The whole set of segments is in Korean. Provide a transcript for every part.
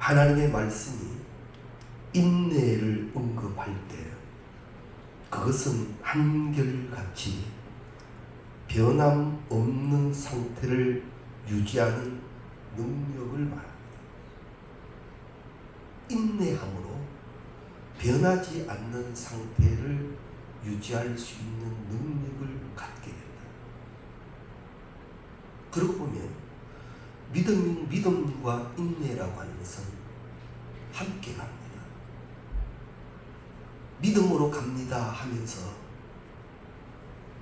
하나님의 말씀이 인내를 언급할 때 그것은 한결같이 변함없는 상태를 유지하는 능력을 말합니다. 인내함으로 변하지 않는 상태를 유지할 수 있는 능력을 갖게 된다. 그러고 보면 믿음과 인내라고 하는 것은 함께 갑니다. 믿음으로 갑니다 하면서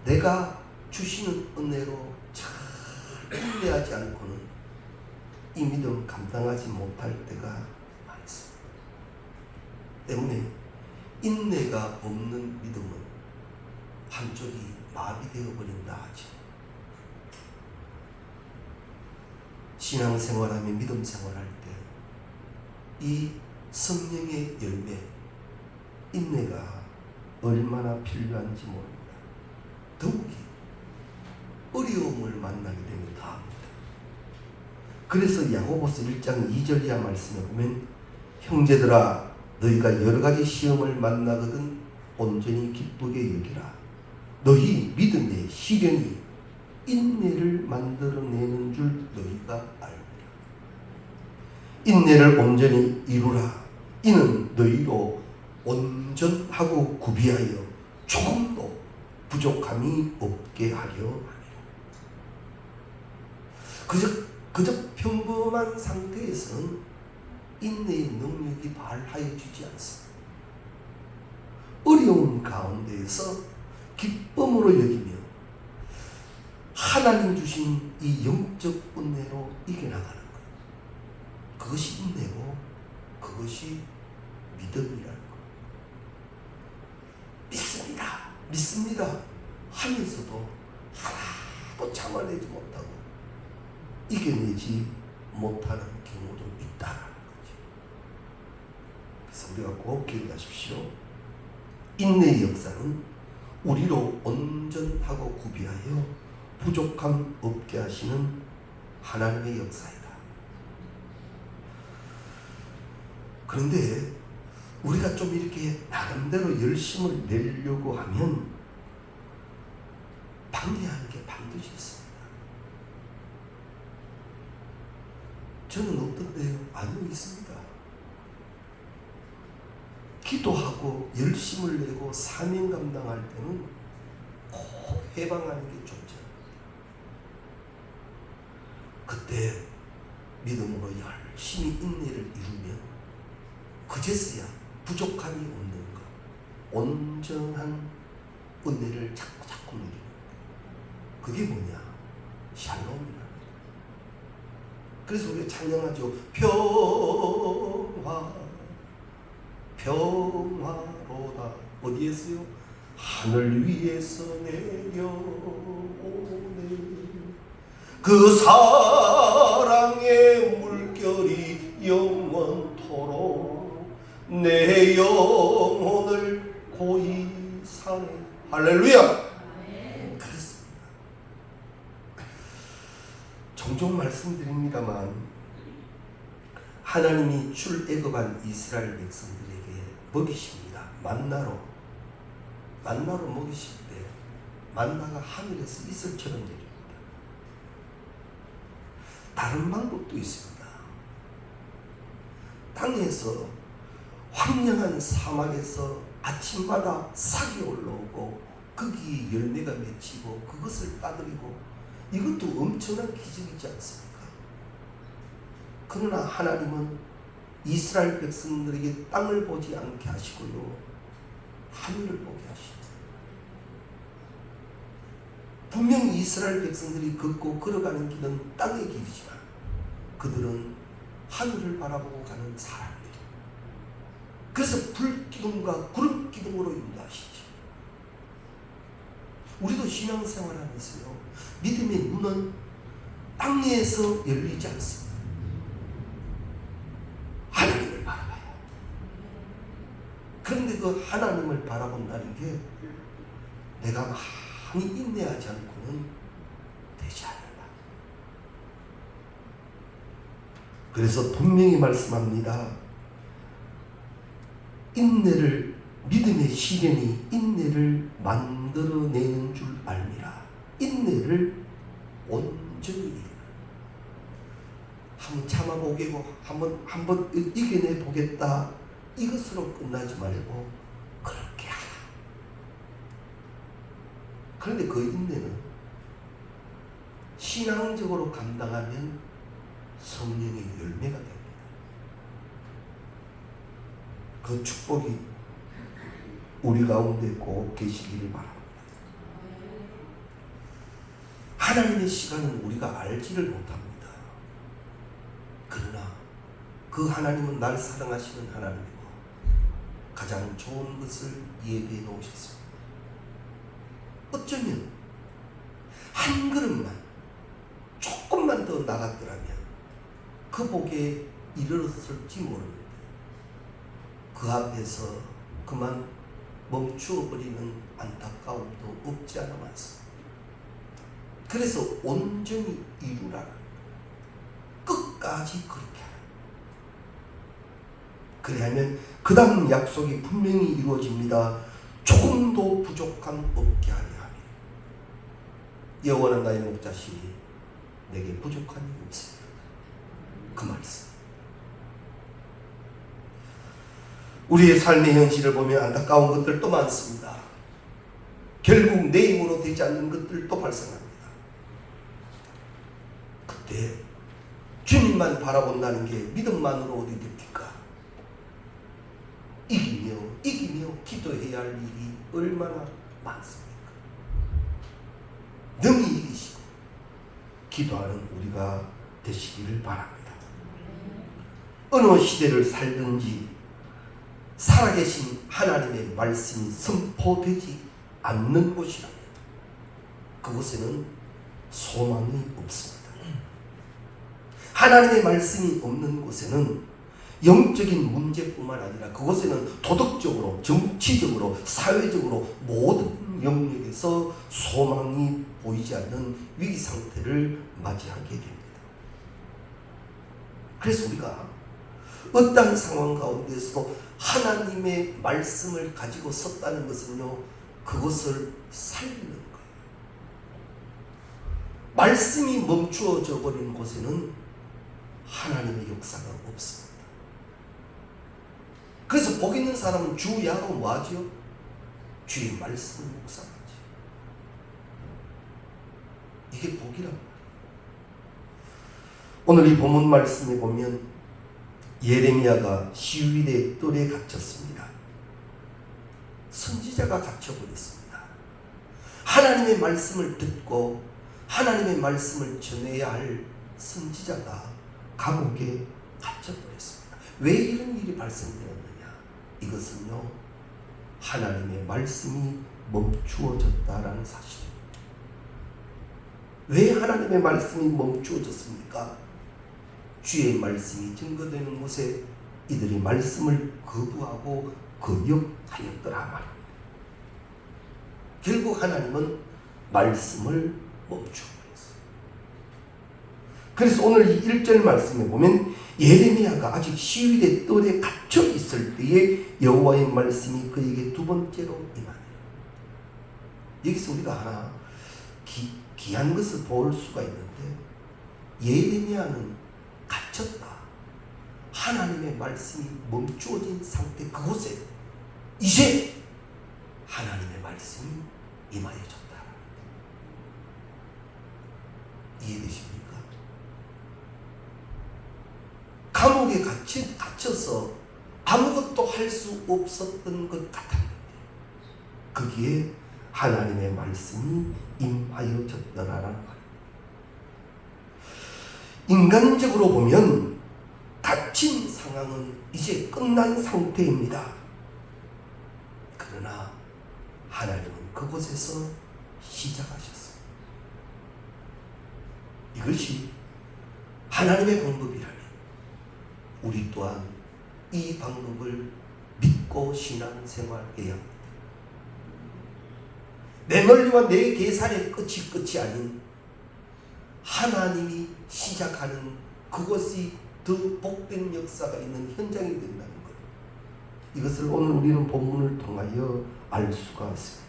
내가 주시는 은혜로 잘 인내하지 않고는 이 믿음 감당하지 못할 때가 많습니다. 때문에 인내가 없는 믿음은 한쪽이 마비되어 버린다 하죠. 신앙생활하며 믿음 생활할 때 이 성령의 열매, 인내가 얼마나 필요한지 모릅니다. 더욱이 어려움을 만나게 되면 다합니다. 그래서 야고보서 1장 2절 이하 말씀에 보면 형제들아 너희가 여러가지 시험을 만나거든 온전히 기쁘게 여기라. 너희 믿음의 시련이 인내를 만들어내는 줄 너희가 알리라. 인내를 온전히 이루라. 이는 너희로 온전하고 구비하여 조금도 부족함이 없게 하려 함이라. 그저 평범한 상태에서는 인내의 능력이 발하여지지 않습니다. 어려운 가운데에서 기쁨으로 여기며 하나님 주신 이 영적 은혜로 이겨나가는 것, 그것이 인내고 그것이 믿음이라는 것. 믿습니다 하면서도 하나도 참아내지 못하고 이겨내지 못하는 경우도 있다는 거죠. 그래서 우리가 꼭 기억하십시오. 인내의 역사는 우리로 온전하고 구비하여 부족함 없게 하시는 하나님의 역사이다. 그런데 우리가 좀 이렇게 나름대로 열심을 내려고 하면 방해하는 게 반드시 있습니다. 저는 어떤데요? 아니요, 있습니다. 기도하고 열심을 내고 사명 감당할 때는 꼭 해방하는 게 존재합니다. 그때 믿음으로 열심히 인내를 이루면 그제서야 부족함이 없는 것, 온전한 은혜를 자꾸 누리는 것. 그게 뭐냐? 샬롬이라는 거죠. 그래서 우리가 찬양하죠. 평화로다. 어디에서요? 하늘 위에서 내려오네. 그 사랑의 물결이 영원토록 내 영혼을 고이 사네. 할렐루야. 그렇습니다. 종종 말씀드립니다만 하나님이 출애굽한 이스라엘 백성들에게 먹이십니다. 만나로 먹이실 때 만나가 하늘에서 이슬처럼 내립니다. 다른 방법도 있습니다. 땅에서 황량한 사막에서 아침마다 삭이 올라오고 거기 열매가 맺히고 그것을 따드리고, 이것도 엄청난 기적이지 않습니까? 그러나 하나님은 이스라엘 백성들에게 땅을 보지 않게 하시고요, 하늘을 보게 하시죠. 분명히 이스라엘 백성들이 걷고 걸어가는 길은 땅의 길이지만 그들은 하늘을 바라보고 가는 사람들. 그래서 불기둥과 구름기둥으로 인도하시죠. 우리도 신앙생활하면서요, 믿음의 눈은 땅에서 열리지 않습니다. 하나님을 바라봐요. 그런데 그 하나님을 바라본다는 게 내가 많이 인내하지 않고는 되지 않는다. 그래서 분명히 말씀합니다. 인내를, 믿음의 시련이 인내를 만들어내는 줄 알미라. 인내를 온전히 한번 참아보겠고 한번 이겨내 보겠다, 이것으로 끝나지 말고 그렇게 하라. 그런데 그 인내는 신앙적으로 감당하면 성령의 열매가 됩니다. 그 축복이 우리 가운데 꼭 계시기를 바랍니다. 하나님의 시간은 우리가 알지를 못합니다. 그러나 그 하나님은 날 사랑하시는 하나님이고 가장 좋은 것을 예비해 놓으셨습니다. 어쩌면 한 걸음만 조금만 더 나갔더라면 그 복에 이르렀을지 모릅니다. 그 앞에서 그만 멈추어버리는 안타까움도 없지 않아 많습니다. 그래서 온전히 이루라. 끝까지 그렇게 하라. 그래야면 그 다음 약속이 분명히 이루어집니다. 조금도 부족함 없게 하려 하며 여호와는 나의 목자시니 내게 부족함이 없습니다. 그 말씀. 우리의 삶의 현실을 보면 안타까운 것들도 많습니다. 결국 내 힘으로 되지 않는 것들도 발생합니다. 그때 주님만 바라본다는 게 믿음만으로 어디 됩니까? 이기며 기도해야 할 일이 얼마나 많습니까? 능히 이기시고 기도하는 우리가 되시기를 바랍니다. 어느 시대를 살든지 살아계신 하나님의 말씀이 선포되지 않는 곳이라면 그곳에는 소망이 없습니다. 하나님의 말씀이 없는 곳에는 영적인 문제뿐만 아니라 그곳에는 도덕적으로, 정치적으로, 사회적으로 모든 영역에서 소망이 보이지 않는 위기 상태를 맞이하게 됩니다. 그래서 우리가 어떠한 상황 가운데서도 하나님의 말씀을 가지고 섰다는 것은요, 그것을 살리는 거예요. 말씀이 멈추어져 버린 곳에는 하나님의 역사가 없습니다. 그래서 복 있는 사람은 주야로 뭐하죠? 주의 말씀을 묵상하지. 이게 복이란 말이에요. 오늘 이 본문 말씀에 보면 예레미야가 시위대 뜰에 갇혔습니다. 선지자가 갇혀버렸습니다. 하나님의 말씀을 듣고 하나님의 말씀을 전해야 할 선지자가 감옥에 갇혀버렸습니다. 왜 이런 일이 발생되었느냐? 이것은요, 하나님의 말씀이 멈추어졌다라는 사실입니다. 왜 하나님의 말씀이 멈추어졌습니까? 주의 말씀이 증거되는 곳에 이들이 말씀을 거부하고 거역하였더라 말입니다. 결국 하나님은 말씀을 멈춰버렸어요. 그래서 오늘 이 1절 말씀에 보면 예레미야가 아직 시위대 뜰에 갇혀 있을 때에 여호와의 말씀이 그에게 두 번째로 임하네요. 여기서 우리가 하나 귀한 것을 볼 수가 있는데, 예레미야는 갇혔다. 하나님의 말씀이 멈추어진 상태, 그곳에 이제 하나님의 말씀이 임하여졌다. 이해되십니까? 감옥에 갇혀서 아무것도 할 수 없었던 것 같았는데 거기에 하나님의 말씀이 임하여졌더라라는 말입니다. 인간적으로 보면 갇힌 상황은 이제 끝난 상태입니다. 그러나 하나님은 그곳에서 시작하셨습니다. 이것이 하나님의 방법이라면 우리 또한 이 방법을 믿고 신앙생활해야 합니다. 내 논리와 내 계산의 끝이 아닌 하나님이 시작하는 그것이 더 복된 역사가 있는 현장이 된다는 것. 이것을 오늘 우리는 본문을 통하여 알 수가 있습니다.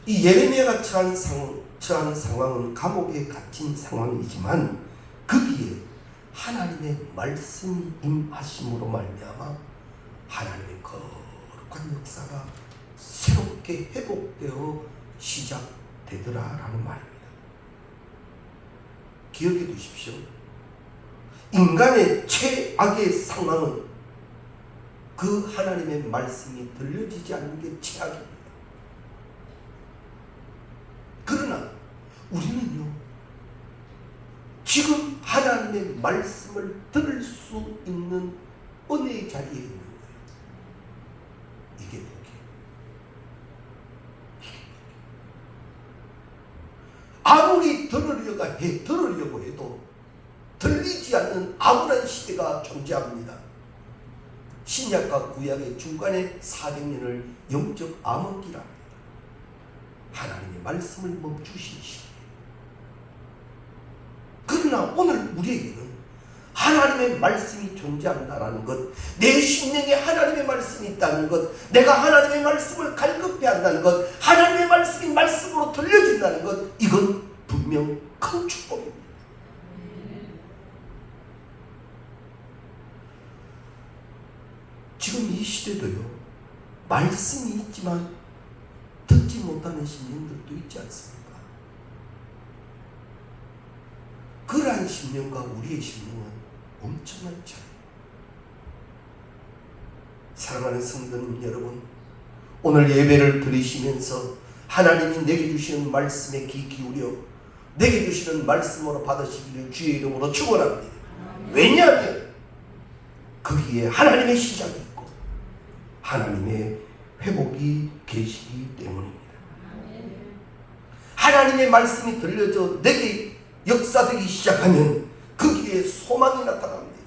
이 예레미야가 처한 상황은 감옥에 갇힌 상황이지만 거기에 하나님의 말씀이 임하심으로 말미암아 하나님의 거룩한 역사가 새롭게 회복되어 시작되더라라는 말입니다. 기억해 두십시오. 인간의 최악의 상황은 그 하나님의 말씀이 들려지지 않는 게 최악입니다. 그러나 우리는요, 지금 하나님의 말씀을 들을 수 있는 은혜의 자리에 있는 거예요. 이게 복이에요. 아무리 들으려고 해도 들리지 않는 암울한 시대가 존재합니다. 신약과 구약의 중간에 400년을 영적 암흑기랍니다. 하나님의 말씀을 멈추신 시기. 그러나 오늘 우리에게는 하나님의 말씀이 존재한다는 것, 내 심령에 하나님의 말씀이 있다는 것, 내가 하나님의 말씀을 갈급해 한다는 것, 하나님의 말씀이 말씀으로 들려진다는 것, 이건 분명 큰 축복입니다. 지금 이 시대도요, 말씀이 있지만 듣지 못하는 심령들도 있지 않습니까? 그러한 심령과 우리의 심령은 엄청난 차이. 사랑하는 성도님 여러분, 오늘 예배를 드리시면서 하나님이 내게 주시는 말씀에 귀 기울여 내게 주시는 말씀으로 받으시기를 주의 이름으로 축원합니다. 왜냐하면 거기에 하나님의 시작이 있고 하나님의 회복이 계시기 때문입니다. 하나님의 말씀이 들려져 내게 역사되기 시작하면 거기에 소망이 나타납니다.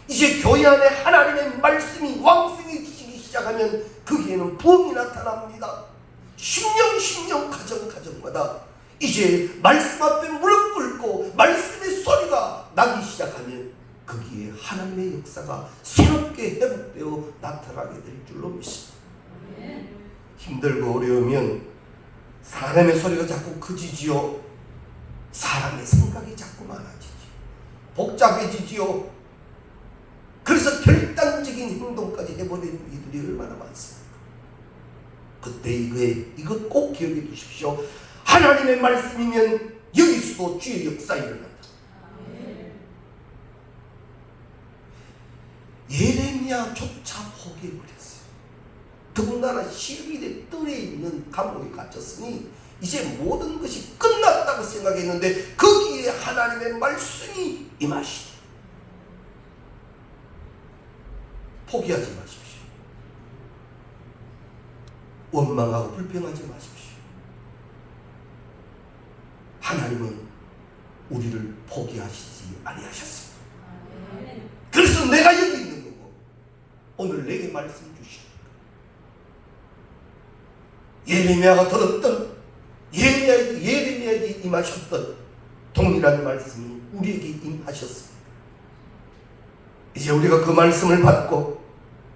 이제 교회 안에 하나님의 말씀이 왕성해지기 시작하면 거기에는 부흥이 나타납니다. 심령 가정마다 이제 말씀 앞에 무릎 꿇고 말씀의 소리가 나기 시작하면 거기에 하나님의 역사가 새롭게 회복되어 나타나게 될 줄로 믿습니다. 힘들고 어려우면 사람의 소리가 자꾸 커지지요. 사람의 생각이 자꾸 많아지지요. 복잡해지지요. 그래서 결단적인 행동까지 해버리는 이들이 얼마나 많습니까? 그때 이것 꼭 기억해 두십시오. 하나님의 말씀이면 여기서도 주의 역사 일어난다. 예레미야조차 포기해버렸어요. 더군다나 시위대 뜰에 있는 감옥에 갇혔으니 이제 모든 것이 끝났다고 생각했는데 거기에 하나님의 말씀이 임하시되 포기하지 마십시오. 원망하고 불평하지 마십시오. 하나님은 우리를 포기하시지 아니하셨습니다. 그래서 내가 여기 있는 거고 오늘 내게 말씀 주시는 예레미야가 들었던 예레미야에게 임하셨던 동일한 말씀이 우리에게 임하셨습니다. 이제 우리가 그 말씀을 받고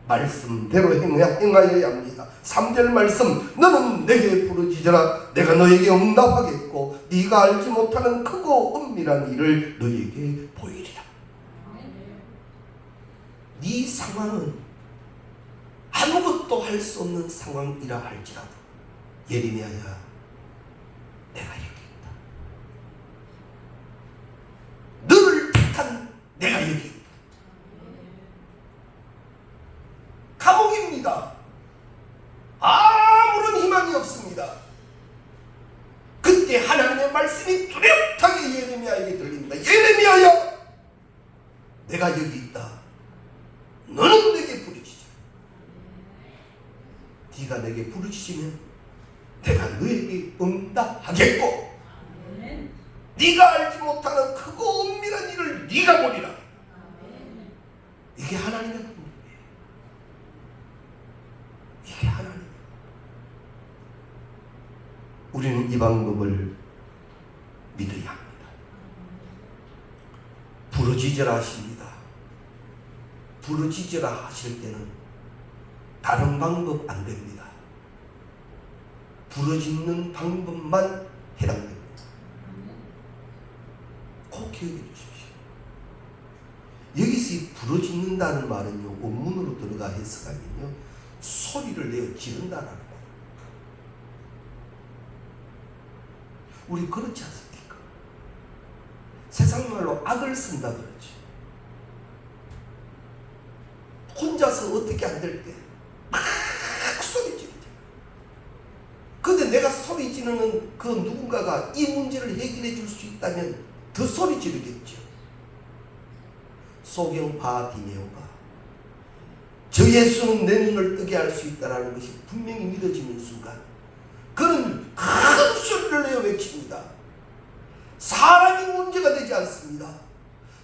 말씀대로 행하여야 합니다. 3절 말씀, 너는 내게 부르짖으라 내가 너에게 응답하겠고 네가 알지 못하는 크고 은밀한 일을 너에게 보이리라. 네 상황은 아무것도 할 수 없는 상황이라 할지라도 예레미야야 내가 여기 있다. 너를 택한 내가 여기 있다. 감옥입니다. 아무런 희망이 없습니다. 그때 하나님의 말씀이 뚜렷하게 예레미야에게 들립니다. 예레미야야 내가 여기 있다. 너는 내게 부르짖으라. 네가 내게 부르짖으면 내가 너에게 응답하겠고 네가 알지 못하는 크고 은밀한 일을 네가 보리라. 이게 하나님의 방법이에요. 이게 하나님. 우리는 이 방법을 믿어야 합니다. 부르짖으라 하십니다. 부르짖으라 하실 때는 다른 방법 안 됩니다. 부르짖는 방법만 해당됩니다. 꼭 기억해 주십시오. 여기서 이 부르짖는다는 말은요, 원문으로 들어가 해석하면요, 소리를 내어 지른다라는 거예요. 우리 그렇지 않습니까? 세상 말로 악을 쓴다 그러죠. 혼자서 어떻게 안 될 때 막 소리 지르죠. 근데 내가 소리 지르는 그 누군가가 이 문제를 해결해 줄 수 있다면 더 소리 지르겠죠. 소경 바디메오가 저 예수는 내 눈을 뜨게 할 수 있다는 것이 분명히 믿어지는 순간 그는 큰 소리를 내어 외칩니다. 사람이 문제가 되지 않습니다.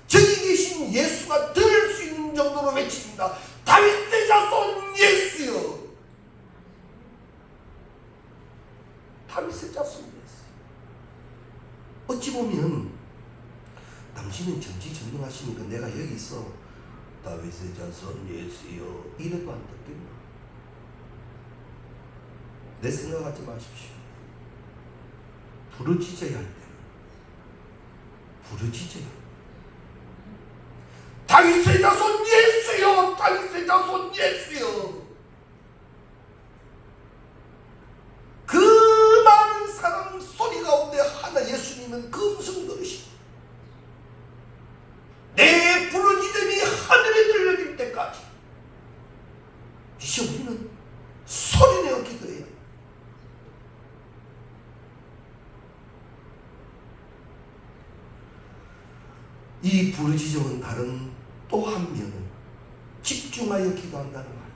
저기 계신 예수가 들을 수 있는 정도로 외칩니다. 다윗의 자손 예수여. 다윗의 자손 예수. 어찌 보면 당신은 전지전능하시니까 내가 여기서 다윗의 자손 예수여 이래도 안 듣겠나? 내 생각하지 마십시오. 부르짖어야 할 때는 부르짖어야 합니다. 다윗의 자손 예수여, 다윗의 자손 예수여. 그 많은 사람 소리 가운데 하나 예수님은 그 음성 들으시고 내 부르짖음이 하늘에 들려질 때까지 이제 우리는 소리내어 기도해야 합니다. 이 부르짖음은 다른 또 한 면은 집중하여 기도한다는 말.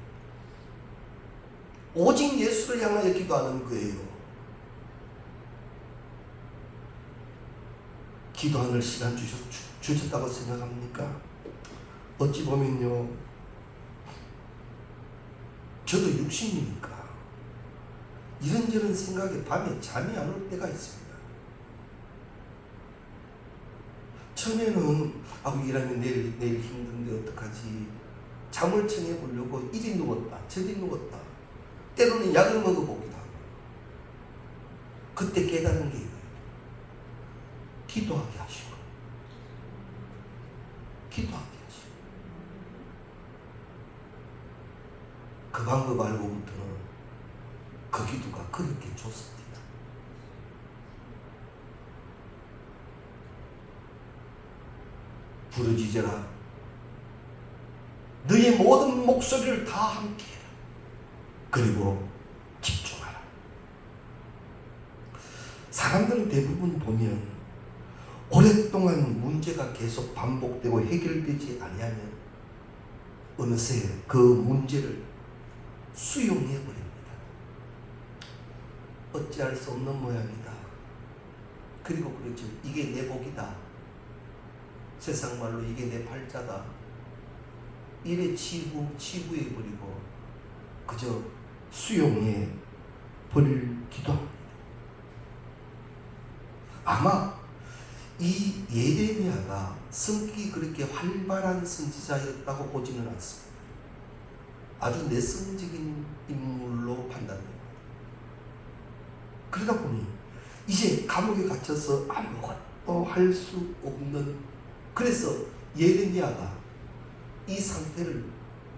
오직 예수를 향하여 기도하는 거예요. 기도하는 시간 주셨다고 생각합니까? 어찌 보면요, 저도 육신이니까 이런저런 생각에 밤에 잠이 안 올 때가 있습니다. 처음에는 일하면 내일 힘든데 어떡하지? 잠을 청해보려고 이리 누웠다 저리 누웠다 때로는 약을 먹어보기도 하고 그때 깨달은 게 이거예요. 기도하게 하시고 기도하게 하시고 그 방법 알고부터는 그 기도가 그렇게 좋습니다. 부르짖어라. 너의 모든 목소리를 다 함께 해라. 그리고 집중하라. 사람들은 대부분 보면 오랫동안 문제가 계속 반복되고 해결되지 아니하면 어느새 그 문제를 수용해 버립니다. 어찌할 수 없는 모양이다. 그리고 그렇죠. 이게 내 복이다. 세상 말로 이게 내 팔자다. 이래 치부해버리고 그저 수용해 버리기도 합니다. 아마 이 예레미야가 성격이 그렇게 활발한 선지자였다고 보지는 않습니다. 아주 내성적인 인물로 판단됩니다. 그러다 보니 이제 감옥에 갇혀서 아무것도 할 수 없는, 그래서 예레미야가 이 상태를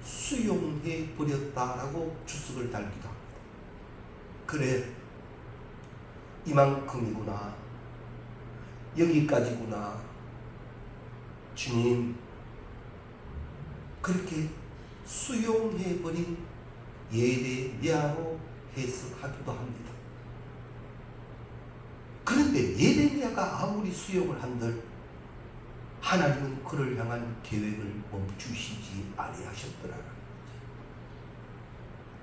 수용해 버렸다라고 주석을 달기도 합니다. 그래, 이만큼이구나, 여기까지구나, 주님, 그렇게 수용해 버린 예레미야로 해석하기도 합니다. 그런데 예레미야가 아무리 수용을 한들 하나님은 그를 향한 계획을 멈추시지 아니하셨더라는 거지.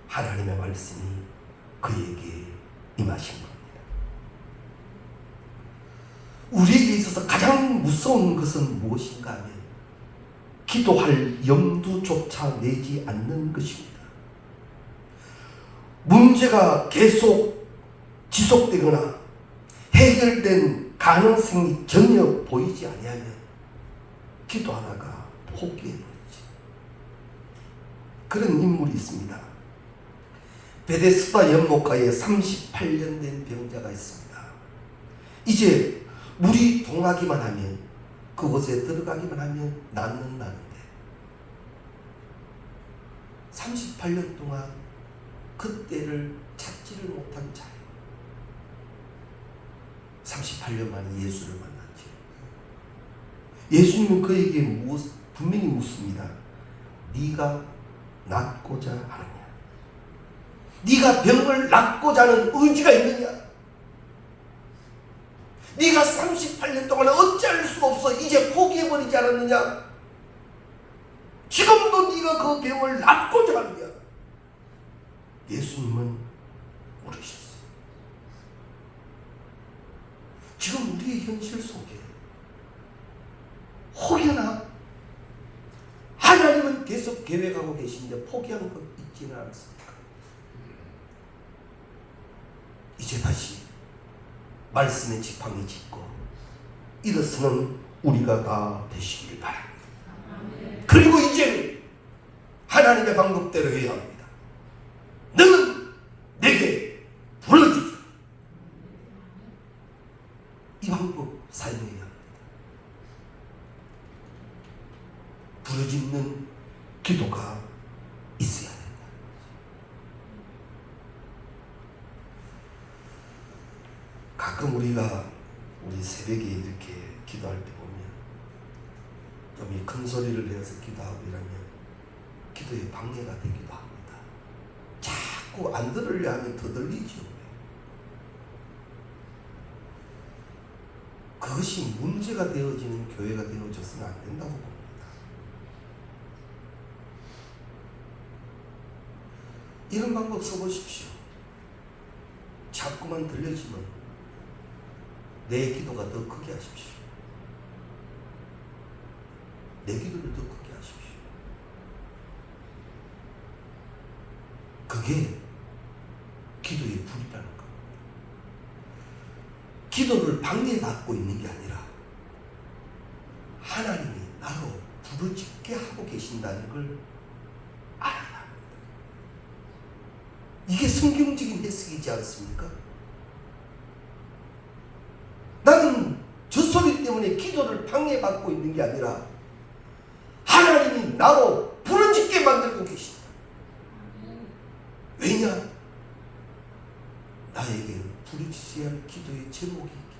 하나님의 말씀이 그에게 임하신 겁니다. 우리에게 있어서 가장 무서운 것은 무엇인가 하면 기도할 염두조차 내지 않는 것입니다. 문제가 계속 지속되거나 해결된 가능성이 전혀 보이지 아니하면 기도하다가 포기해버리지. 그런 인물이 있습니다. 베데스다 연못가에 38년 된 병자가 있습니다. 이제 물이 동하기만 하면, 그곳에 들어가기만 하면 낫는다는데 38년 동안 그때를 찾지를 못한 자예요. 38년 만에 예수를 만났죠. 예수님은 그에게 분명히 묻습니다. 네가 낫고자 하느냐? 네가 병을 낫고자 하는 의지가 있느냐? 네가 38년 동안 어찌할 수가 없어 이제 포기해버리지 않았느냐? 지금도 네가 그 병을 낫고자 하느냐? 예수님은 물으셨어요. 지금 우리의 현실 속에 혹여나 하나님은 계속 계획하고 계신데 포기한 것 있지는 않습니까? 이제 다시 말씀의 지팡이 짚고 일어서는 우리가 다 되시길 바랍니다. 그리고 이제는 하나님의 방법대로 해야 합니다. 너는 내게 부르짖으라. 이 방법 사용해야 합니다. 부르짖는 기도가 있어야 된다. 가끔 우리가 우리 새벽에 이렇게 기도할 때 보면 좀 큰 소리를 내서 기도하고 이러면 기도에 방해가 되기도 합니다. 자꾸 안 들으려 하면 더 들리죠. 그것이 문제가 되어지는 교회가 되어져서는 안 된다고 봅니다. 이런 방법 써보십시오. 자꾸만 들려지면 내 기도가 더 크게 하십시오. 내 기도를 더 크게 하십시오. 그게 기도의 불이라는 겁니다. 기도를 방해받고 있는 게 아니라 하나님이 나로 부르짖게 하고 계신다는 걸 알아야 합니다. 이게 성경적인 해석이지 않습니까? 나는 저 소리 때문에 기도를 방해받고 있는 게 아니라 하나님이 나로 부르짖게 만들고 계신다. 왜냐? 나에게는 부르짖어야 할 기도의 제목이 있기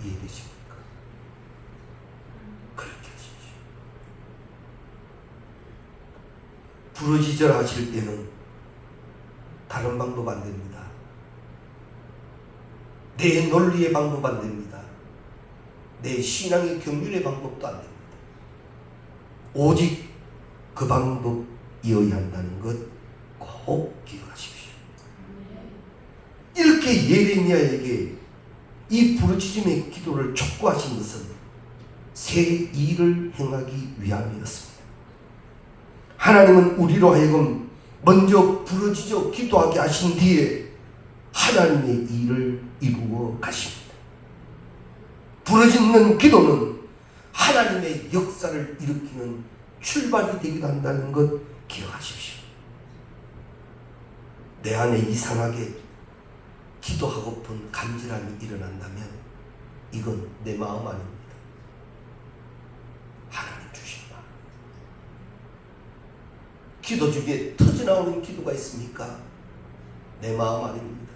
때문에. 이해되십니까? 그렇게 하십시오. 부르짖으라 하실 때는 다른 방법 안 됩니다. 내 논리의 방법 안 됩니다. 내 신앙의 경륜의 방법도 안 됩니다. 오직 그 방법이어야 한다는 것 꼭 기억하십시오. 이렇게 예레미야에게 이 부르짖음의 기도를 촉구하신 것은 새 일을 행하기 위함이었습니다. 하나님은 우리로 하여금 먼저 부르짖어 기도하게 하신 뒤에 하나님의 일을 이루어 가십니다. 부르짖는 기도는 하나님의 역사를 일으키는 출발이 되기도 한다는 것 기억하십시오. 내 안에 이상하게 기도하고픈 간절함이 일어난다면 이건 내 마음 아닙니다. 하나님 주신 마음. 기도 중에 터져나오는 기도가 있습니까? 내 마음 아닙니다.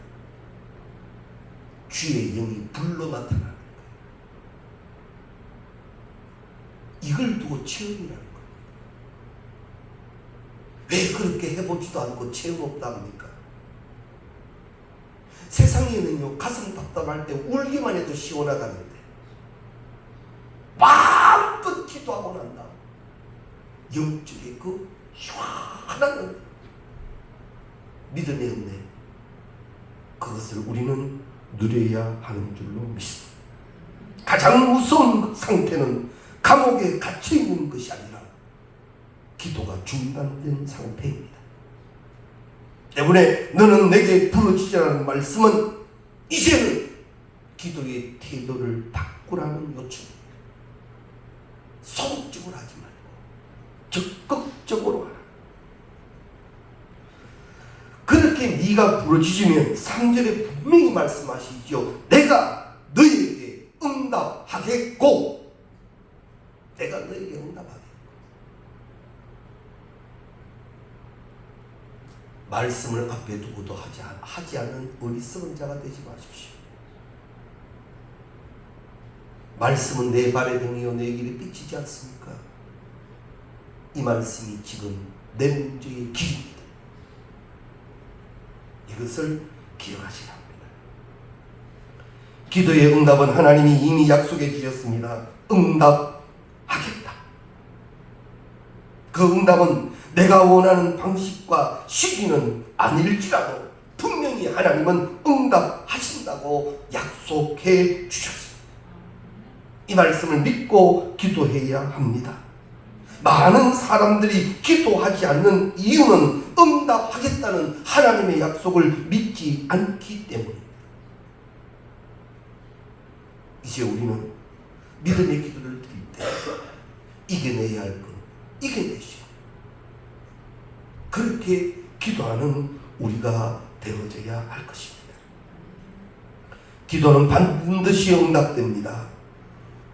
주의 영이 불로 나타나는 거예요. 이걸 두고 체험이라는 겁니다. 왜 그렇게 해보지도 않고 체험 없다 합니까? 세상에는요, 가슴 답답할 때 울기만 해도 시원하다는데 마음껏 기도하고 난다 영적의 그 시원한 믿음의 은혜, 그것을 우리는 누려야 하는 줄로 믿습니다. 가장 무서운 상태는 감옥에 갇혀있는 것이 아니라 기도가 중단된 상태입니다. 때문에 너는 내게 부르짖으라는 말씀은 이제는 기도의 태도를 바꾸라는 요청. 소극적으로 하지 말고 적극적으로 하라. 그렇게 네가 부르짖으면 3절에 분명히 말씀하시죠. 내가 너희에게 응답하겠고. 내가 너희에게 응답하겠고. 말씀을 앞에 두고도 하지 않는 어리석은 자가 되지 마십시오. 말씀은 내 발의 등이요 내 길에 비치지 않습니까? 이 말씀이 지금 내 문제의 길입니다. 이것을 기억하셔야 합니다. 기도의 응답은 하나님이 이미 약속해 주셨습니다. 응답하겠다. 그 응답은 내가 원하는 방식과 시기는 아닐지라도 분명히 하나님은 응답하신다고 약속해 주셨습니다. 이 말씀을 믿고 기도해야 합니다. 많은 사람들이 기도하지 않는 이유는 응답하겠다는 하나님의 약속을 믿지 않기 때문입니다. 이제 우리는 믿음의 기도를 드릴 때 이겨내야 할 것, 이겨내시오. 그렇게 기도하는 우리가 되어져야 할 것입니다. 기도는 반드시 응답됩니다.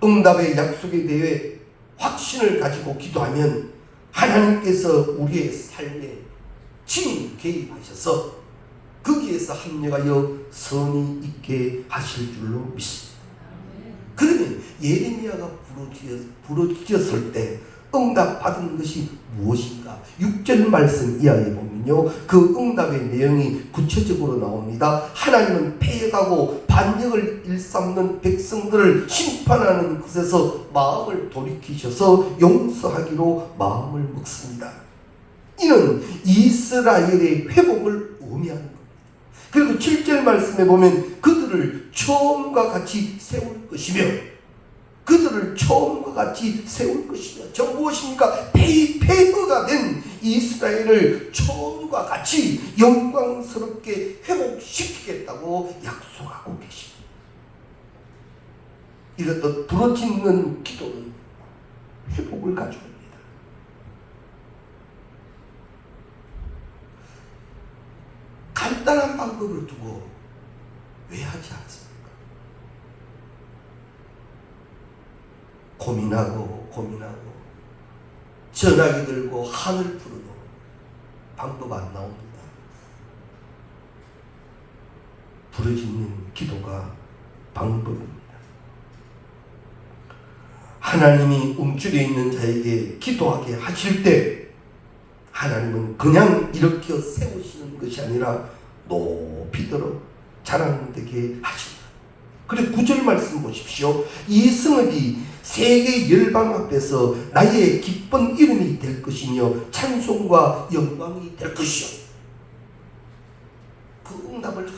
응답의 약속에 대해 확신을 가지고 기도하면 하나님께서 우리의 삶에 친히 개입하셔서 거기에서 합력하여 선이 있게 하실 줄로 믿습니다. 그러면 예레미야가 부르짖었을 때 응답받은 것이 무엇인가? 6절 말씀 이하에 보면요, 그 응답의 내용이 구체적으로 나옵니다. 하나님은 패역하고 반역을 일삼는 백성들을 심판하는 것에서 마음을 돌이키셔서 용서하기로 마음을 먹습니다. 이는 이스라엘의 회복을 의미하는 겁니다. 그리고 7절 말씀에 보면 그들을 처음과 같이 세울 것이며, 그들을 처음과 같이 세울 것이며, 저 무엇입니까? 폐허가 된 이스라엘을 처음과 같이 영광스럽게 회복시키겠다고 약속하고 계십니다. 이렇듯 부르짖는 기도는 회복을 가져옵니다. 간단한 방법을 두고 왜 하지 않습니까? 고민하고 전화기 들고 하늘 부르도 방법 안 나옵니다. 부르짖는 기도가 방법입니다. 하나님이 움츠려 있는 자에게 기도하게 하실 때 하나님은 그냥 일으켜 세우시는 것이 아니라 높이 들어 자랑되게 하십니다. 그리고 9절 말씀 보십시오. 이 성읍이 세계 열방 앞에서 나의 기쁜 이름이 될 것이며 찬송과 영광이 될 것이요. 그 응답을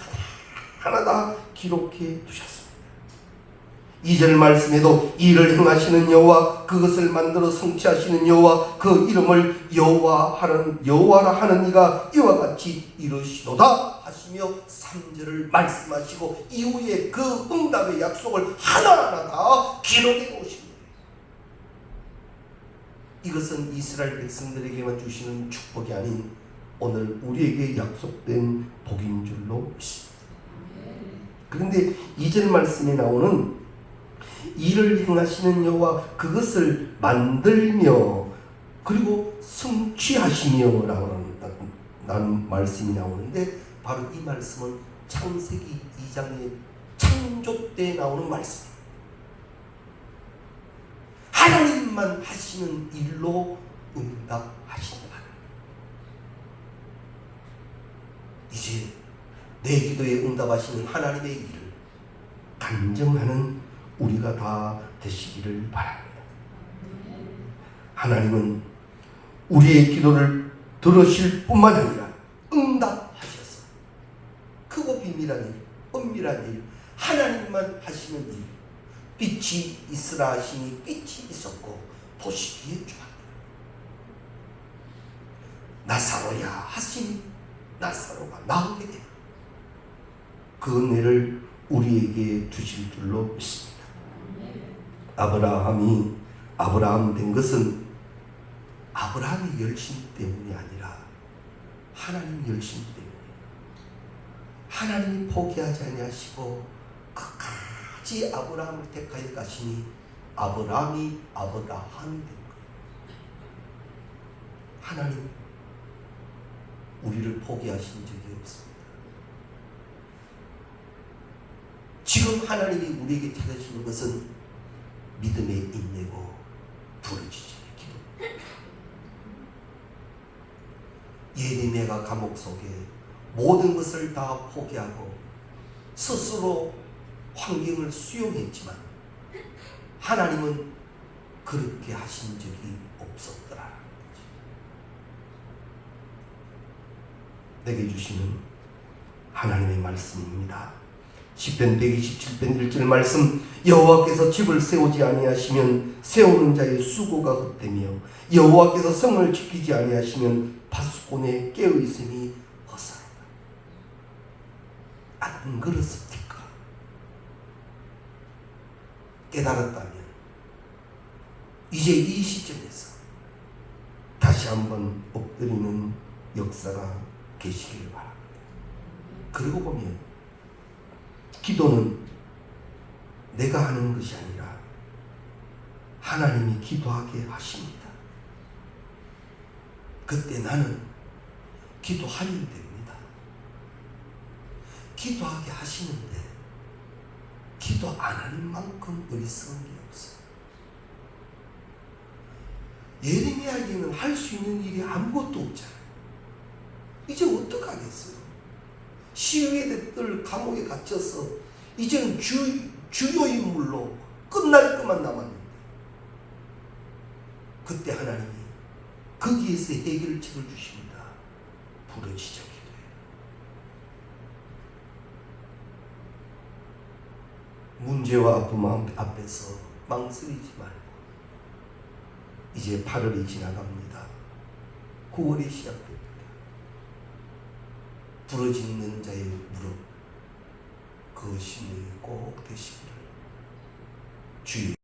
하나하나 다 기록해 두셨습니다. 2절 말씀에도 이를 행하시는 여호와, 그것을 만들어 성취하시는 여호와, 그 이름을 여호와라 하는 이가 이와 같이 이루시도다 하시며 3절을 말씀하시고 이후에 그 응답의 약속을 하나하나 다 기록해 놓으십니다. 이것은 이스라엘 백성들에게만 주시는 축복이 아닌 오늘 우리에게 약속된 복인 줄로 믿습니다. 그런데 2절 말씀에 나오는 이를 행하시는 여호와, 그것을 만들며 그리고 성취하시며 라는 말씀이 나오는데, 바로 이 말씀은 창세기 2장의 창조 때 나오는 말씀입니다. 하나님만 하시는 일로 응답하신다. 이제 내 기도에 응답하시는 하나님의 일을 간증하는 우리가 다 되시기를 바랍니다. 하나님은 우리의 기도를 들으실 뿐만 아니라 응답하셔서 크고 비밀한 일, 은밀한 일, 하나님만 하시는 일, 빛이 있으라 하시니 빛이 있었고 보시기에 좋았다. 나사로야 하시니 나사로가 나오게 되라. 그 은혜를 우리에게 주실 줄로 믿습니다. 아브라함이 아브라함 된 것은 아브라함의 열심 때문이 아니라 하나님 열심 때문에, 하나님이 포기하지 아니하시고 끝까지 아브라함을 택하여 가시니 아브라함이 아브라함이 된 거예요. 하나님 우리를 포기하신 적이 없습니다. 지금 하나님이 우리에게 찾으시는 것은 믿음의 인내고 부르짖음의 기도. 예레미야가 감옥 속에 모든 것을 다 포기하고 스스로 환경을 수용했지만 하나님은 그렇게 하신 적이 없었더라는 거죠. 내게 주시는 하나님의 말씀입니다. 시편 127편 1절 말씀, 여호와께서 집을 세우지 아니하시면 세우는 자의 수고가 헛되며 여호와께서 성을 지키지 아니하시면 파수꾼의 깨어있음이 헛사로다. 안 그렇습니까? 깨달았다면 이제 이 시점에서 다시 한번 엎드리는 역사가 계시길 바랍니다. 그러고 보면 기도는 내가 하는 것이 아니라 하나님이 기도하게 하십니다. 그때 나는 기도하면 됩니다. 기도하게 하시는데 기도 안 하는 만큼 어리석은 게 없어요. 예레미야에게는 할 수 있는 일이 아무것도 없잖아요. 이제 어떡하겠어요? 시위에 뜰 감옥에 갇혀서 이제는 주요 인물로 끝날 것만 남았는데, 그때 하나님이 거기에서 해결책을 주십니다. 부르짖어 기도해요. 문제와 아픔 앞에서 망설이지 말고, 이제 8월이 지나갑니다. 9월이 시작됩니다. 부르짖는 자의 무릎, 그 심령이 꼭 되시기를 주의